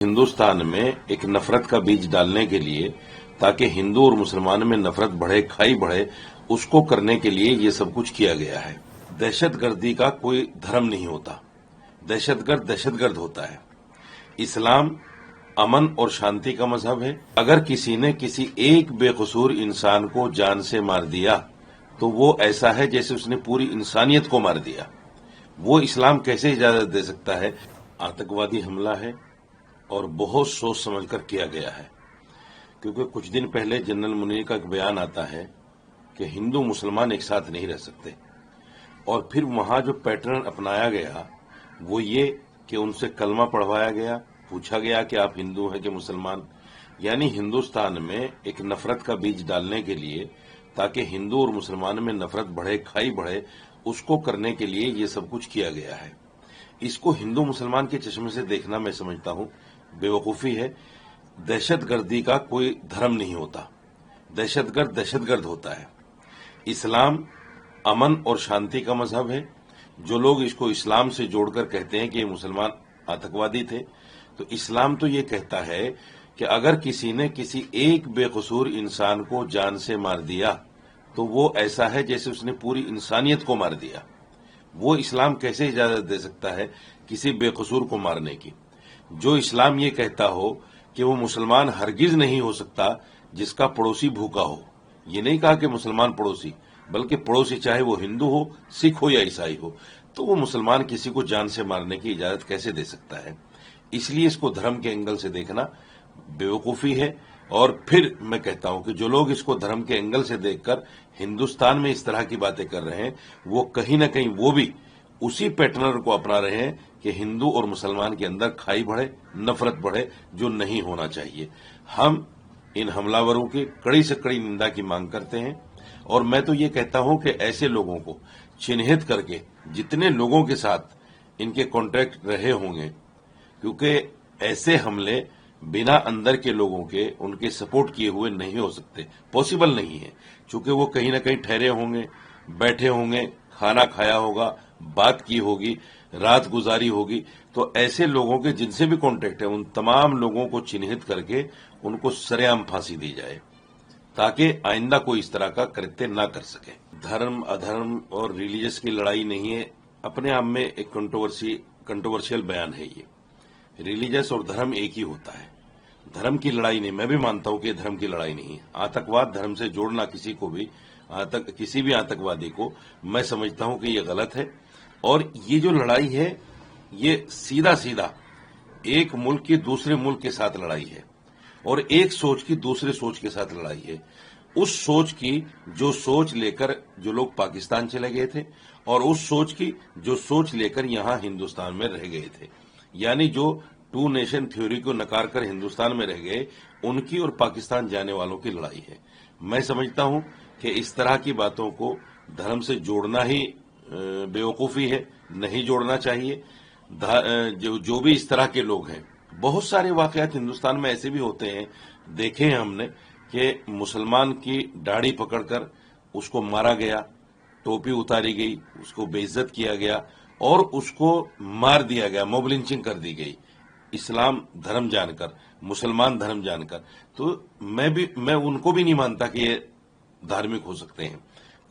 हिंदुस्तान में एक नफरत का बीज डालने के लिए, ताकि हिंदू और मुसलमान में नफरत बढ़े, खाई बढ़े, उसको करने के लिए ये सब कुछ किया गया है। दहशतगर्दी का कोई धर्म नहीं होता। दहशतगर्द दहशतगर्द होता है। इस्लाम अमन और शांति का मजहब है। अगर किसी ने किसी एक बेकसूर इंसान को जान से मार दिया तो वो ऐसा है जैसे उसने पूरी इंसानियत को मार दिया। वो इस्लाम कैसे इजाजत दे सकता है? आतंकवादी हमला है और बहुत सोच समझकर किया गया है, क्योंकि कुछ दिन पहले जनरल मुनीर का एक बयान आता है कि हिंदू मुसलमान एक साथ नहीं रह सकते, और फिर वहां जो पैटर्न अपनाया गया वो ये कि उनसे कलमा पढ़वाया गया, पूछा गया कि आप हिंदू हैं कि मुसलमान। यानी हिंदुस्तान में एक नफरत का बीज डालने के लिए, ताकि हिंदू और मुसलमान में नफरत बढ़े, खाई बढ़े, उसको करने के लिए ये सब कुछ किया गया है। इसको हिंदू मुसलमान के चश्मे से देखना मैं समझता हूं बेवकूफी है। दहशतगर्दी का कोई धर्म नहीं होता। दहशतगर्द दहशतगर्द होता है। इस्लाम अमन और शांति का मजहब है। जो लोग इसको इस्लाम से जोड़कर कहते हैं कि ये मुसलमान आतंकवादी थे, तो इस्लाम तो ये कहता है कि अगर किसी ने किसी एक बेकसूर इंसान को जान से मार दिया तो वो ऐसा है जैसे उसने पूरी इंसानियत को मार दिया। वो इस्लाम कैसे इजाजत दे सकता है किसी बेकसूर को मारने की? जो इस्लाम ये कहता हो कि वो मुसलमान हरगिज नहीं हो सकता जिसका पड़ोसी भूखा हो। ये नहीं कहा कि मुसलमान पड़ोसी, बल्कि पड़ोसी चाहे वो हिंदू हो, सिख हो या ईसाई हो, तो वो मुसलमान किसी को जान से मारने की इजाजत कैसे दे सकता है? इसलिए इसको धर्म के एंगल से देखना बेवकूफी है। और फिर मैं कहता हूं कि जो लोग इसको धर्म के एंगल से देखकर हिंदुस्तान में इस तरह की बातें कर रहे हैं, वो कहीं ना कहीं वो भी उसी पैटर्न को अपना रहे हैं कि हिंदू और मुसलमान के अंदर खाई बढ़े, नफरत बढ़े, जो नहीं होना चाहिए। हम इन हमलावरों की कड़ी से कड़ी निंदा की मांग करते हैं, और मैं तो ये कहता हूं कि ऐसे लोगों को चिन्हित करके, जितने लोगों के साथ इनके कॉन्ट्रैक्ट रहे होंगे, क्योंकि ऐसे हमले बिना अंदर के लोगों के उनके सपोर्ट किए हुए नहीं हो सकते, पॉसिबल नहीं है। चूंकि वो कहीं ना कहीं ठहरे होंगे, बैठे होंगे, खाना खाया होगा, बात की होगी, रात गुजारी होगी, तो ऐसे लोगों के जिनसे भी कॉन्टेक्ट है उन तमाम लोगों को चिन्हित करके उनको सरेआम फांसी दी जाए, ताकि आइंदा कोई इस तरह का कृत्य ना कर सके। धर्म अधर्म और रिलीजियस की लड़ाई नहीं है, अपने आप में एक कंट्रोवर्शियल बयान है ये। रिलीजियस और धर्म एक ही होता है, धर्म की लड़ाई नहीं। मैं भी मानता हूं कि धर्म की लड़ाई नहीं है। आतंकवाद धर्म से जोड़ना किसी को भी, किसी भी आतंकवादी को, मैं समझता हूं कि ये गलत है। और ये जो लड़ाई है ये सीधा सीधा एक मुल्क की दूसरे मुल्क के साथ लड़ाई है, और एक सोच की दूसरे सोच के साथ लड़ाई है। उस सोच की जो सोच लेकर जो लोग पाकिस्तान चले गए थे, और उस सोच की जो सोच लेकर यहां हिंदुस्तान में रह गए थे, यानी जो टू नेशन थ्योरी को नकार कर हिंदुस्तान में रह गए, उनकी और पाकिस्तान जाने वालों की लड़ाई है। मैं समझता हूं कि इस तरह की बातों को धर्म से जोड़ना ही बेवकूफी है, नहीं जोड़ना चाहिए। जो भी इस तरह के लोग हैं, बहुत सारे वाकयात हिंदुस्तान में ऐसे भी होते हैं, देखे हैं हमने, कि मुसलमान की दाढ़ी पकड़कर उसको मारा गया, टोपी उतारी गई, उसको बेइज्जत किया गया और उसको मार दिया गया, मॉब लिंचिंग कर दी गई, इस्लाम धर्म जानकर, मुसलमान धर्म जानकर। तो मैं उनको भी नहीं मानता कि ये धार्मिक हो सकते हैं।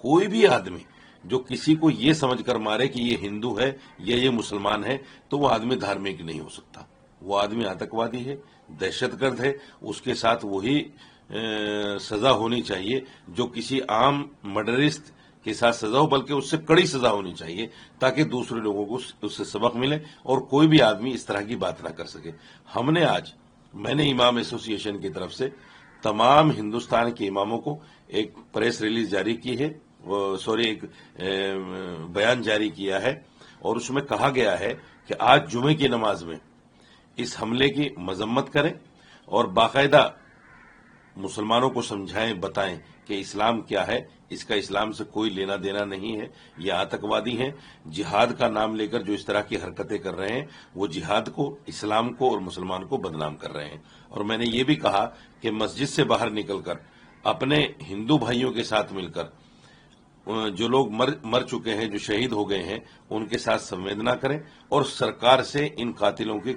कोई भी आदमी जो किसी को ये समझकर मारे कि ये हिंदू है या ये मुसलमान है, तो वो आदमी धार्मिक नहीं हो सकता। वो आदमी आतंकवादी है, दहशतगर्द है। उसके साथ वही सजा होनी चाहिए जो किसी आम मर्डरिस्ट के साथ सजा हो, बल्कि उससे कड़ी सजा होनी चाहिए, ताकि दूसरे लोगों को उससे सबक मिले और कोई भी आदमी इस तरह की बात ना कर सके। मैंने इमाम एसोसिएशन की तरफ से तमाम हिंदुस्तान के इमामों को एक प्रेस रिलीज जारी की है, एक बयान जारी किया है, और उसमें कहा गया है कि आज जुमे की नमाज में इस हमले की मजम्मत करें और बाकायदा मुसलमानों को समझाएं, बताएं कि इस्लाम क्या है, इसका इस्लाम से कोई लेना देना नहीं है, ये आतंकवादी हैं। जिहाद का नाम लेकर जो इस तरह की हरकतें कर रहे हैं, वो जिहाद को, इस्लाम को और मुसलमान को बदनाम कर रहे हैं। और मैंने ये भी कहा कि मस्जिद से बाहर निकलकर अपने हिंदू भाइयों के साथ मिलकर जो लोग मर चुके हैं, जो शहीद हो गए हैं, उनके साथ संवेदना करें और सरकार से इन कातिलों की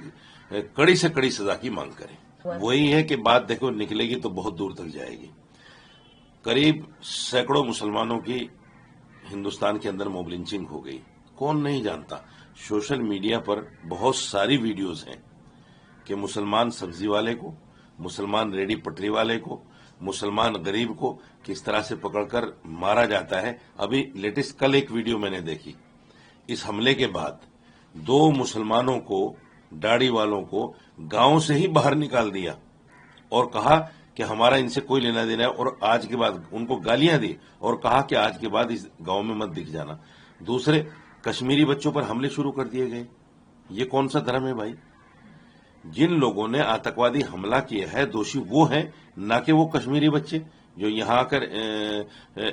कड़ी से कड़ी सजा की मांग करें। वही है कि बात देखो निकलेगी तो बहुत दूर तक जाएगी। करीब सैकड़ों मुसलमानों की हिंदुस्तान के अंदर मॉब लिंचिंग हो गई। कौन नहीं जानता, सोशल मीडिया पर बहुत सारी वीडियोस हैं कि मुसलमान सब्जी वाले को, मुसलमान रेडी पटरी वाले को, मुसलमान गरीब को किस तरह से पकड़कर मारा जाता है। अभी लेटेस्ट कल एक वीडियो मैंने देखी, इस हमले के बाद 2 मुसलमानों को, दाढ़ी वालों को गांव से ही बाहर निकाल दिया और कहा कि हमारा इनसे कोई लेना देना है, और आज के बाद उनको गालियां दी और कहा कि आज के बाद इस गांव में मत दिख जाना। दूसरे कश्मीरी बच्चों पर हमले शुरू कर दिए गए। ये कौन सा धर्म है भाई? जिन लोगों ने आतंकवादी हमला किया है दोषी वो हैं, ना कि वो कश्मीरी बच्चे जो यहाँ आकर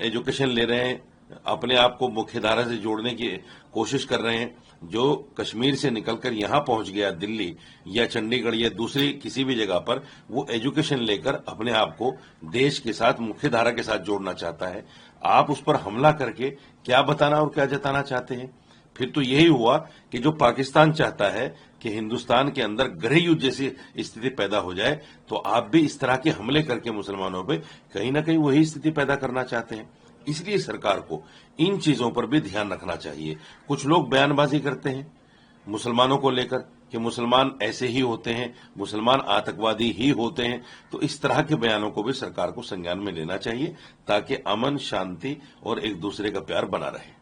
एजुकेशन ले रहे हैं, अपने आप को मुख्यधारा से जोड़ने की कोशिश कर रहे हैं। जो कश्मीर से निकलकर यहाँ पहुंच गया दिल्ली या चंडीगढ़ या दूसरी किसी भी जगह पर, वो एजुकेशन लेकर अपने आप को देश के साथ, मुख्यधारा के साथ जोड़ना चाहता है। आप उस पर हमला करके क्या बताना और क्या जताना चाहते हैं? फिर तो यही हुआ कि जो पाकिस्तान चाहता है कि हिंदुस्तान के अंदर गृह युद्ध जैसी स्थिति पैदा हो जाए, तो आप भी इस तरह के हमले करके मुसलमानों पे कहीं ना कहीं वही स्थिति पैदा करना चाहते हैं। इसलिए सरकार को इन चीजों पर भी ध्यान रखना चाहिए। कुछ लोग बयानबाजी करते हैं मुसलमानों को लेकर कि मुसलमान ऐसे ही होते हैं, मुसलमान आतंकवादी ही होते हैं, तो इस तरह के बयानों को भी सरकार को संज्ञान में लेना चाहिए ताकि अमन, शांति और एक दूसरे का प्यार बना रहे।